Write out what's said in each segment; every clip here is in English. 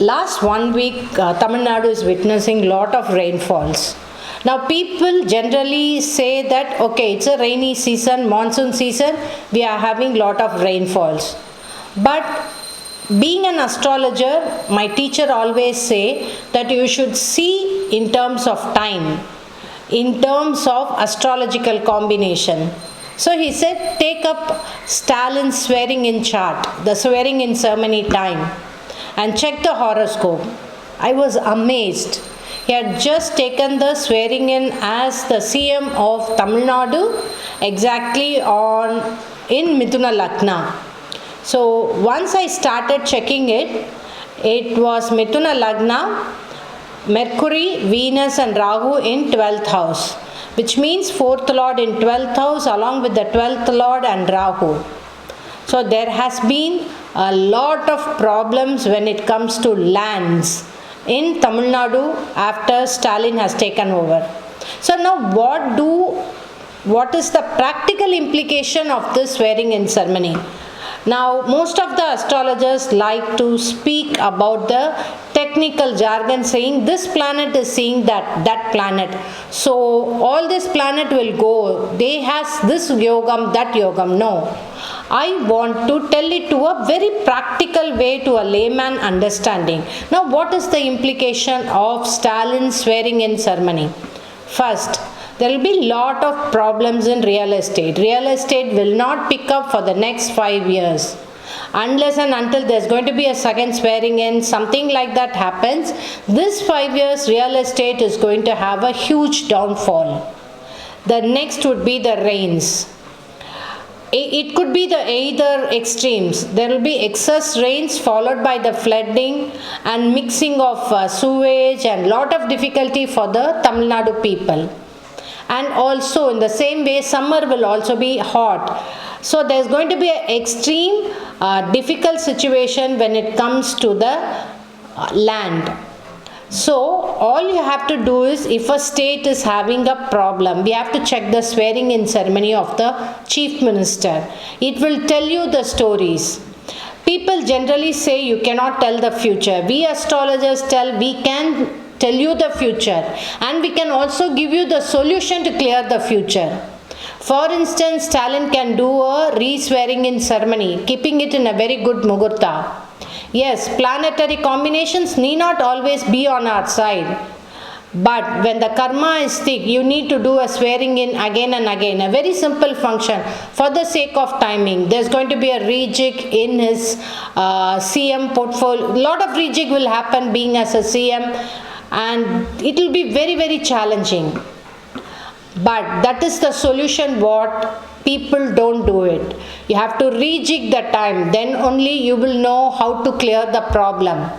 Last 1 week, Tamil Nadu is witnessing lot of rainfalls. Now, people generally say that okay, it's a rainy season, monsoon season, we are having lot of rainfalls. But being an astrologer, my teacher always say that you should see in terms of time, in terms of astrological combination. So he said, take up Stalin's swearing in chart, the swearing in ceremony time, and check the horoscope. I was amazed. He had just taken the swearing in as the CM of Tamil Nadu exactly in Mithuna Lagna. So once I started checking it, it was Mithuna Lagna, Mercury, Venus and Rahu in 12th house, which means 4th lord in 12th house along with the 12th lord and Rahu. So there has been a lot of problems when it comes to lands in Tamil Nadu after Stalin has taken over. So now what is the practical implication of this swearing in ceremony? Now most of the astrologers like to speak about the technical jargon saying this planet is seeing that planet. So all this planet will go, they has this yogam, that yogam. No. I want to tell it to a very practical way to a layman understanding. Now what is the implication of Stalin's swearing in ceremony? First, there will be lot of problems in real estate. Real estate will not pick up for the next 5 years. Unless and until there's going to be a second swearing in, something like that happens, this 5 years real estate is going to have a huge downfall. The next would be the rains. It could be the either extremes. There will be excess rains followed by the flooding and mixing of sewage and lot of difficulty for the Tamil Nadu people. And also in the same way summer will also be hot. So there's going to be an extreme difficult situation when it comes to the land. So all you have to do is, if a state is having a problem, we have to check the swearing in ceremony of the chief minister. It will tell you the stories. People generally say you cannot tell the future. We astrologers we can tell you the future, and we can also give you the solution to clear the future. For instance, Stalin can do a re-swearing in ceremony, keeping it in a very good muhurta. Yes, planetary combinations need not always be on our side. But when the karma is thick, you need to do a swearing in again and again. A very simple function for the sake of timing. There's going to be a rejig in his CM portfolio. A lot of rejig will happen being as a CM, and it will be very, very challenging. But that is the solution what people don't do it. You have to rejig the time, then only you will know how to clear the problem.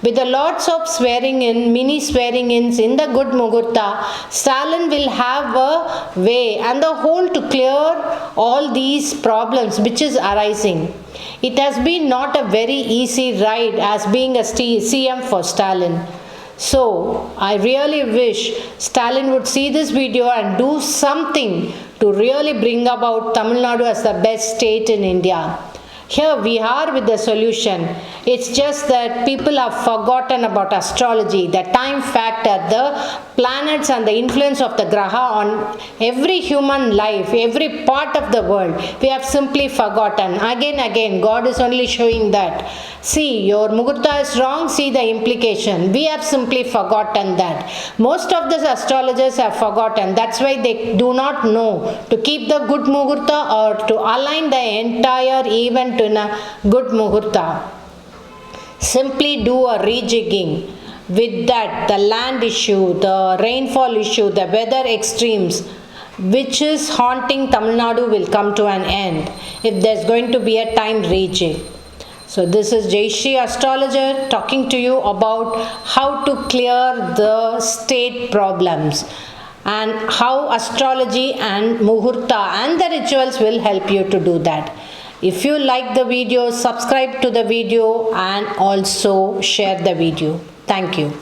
With the lots of swearing in, mini swearing ins in the good muhurta, Stalin will have a way and the whole to clear all these problems which is arising. It has been not a very easy ride as being a CM for Stalin. So, I really wish Stalin would see this video and do something to really bring about Tamil Nadu as the best state in India. Here we are with the solution. It's just that people have forgotten about astrology, the time factor, the planets and the influence of the graha on every human life, every part of the world. We have simply forgotten. Again, God is only showing that. See, your muhurta is wrong, see the implication. We have simply forgotten that. Most of the astrologers have forgotten. That's why they do not know to keep the good muhurta or to align the entire event in a good muhurta. Simply do a rejigging. With that, the land issue, the rainfall issue, the weather extremes, which is haunting Tamil Nadu, will come to an end if there's going to be a time rejig. So this is Jayashree Astrologer talking to you about how to clear the state problems and how astrology and muhurta and the rituals will help you to do that. If you like the video, subscribe to the video and also share the video. Thank you.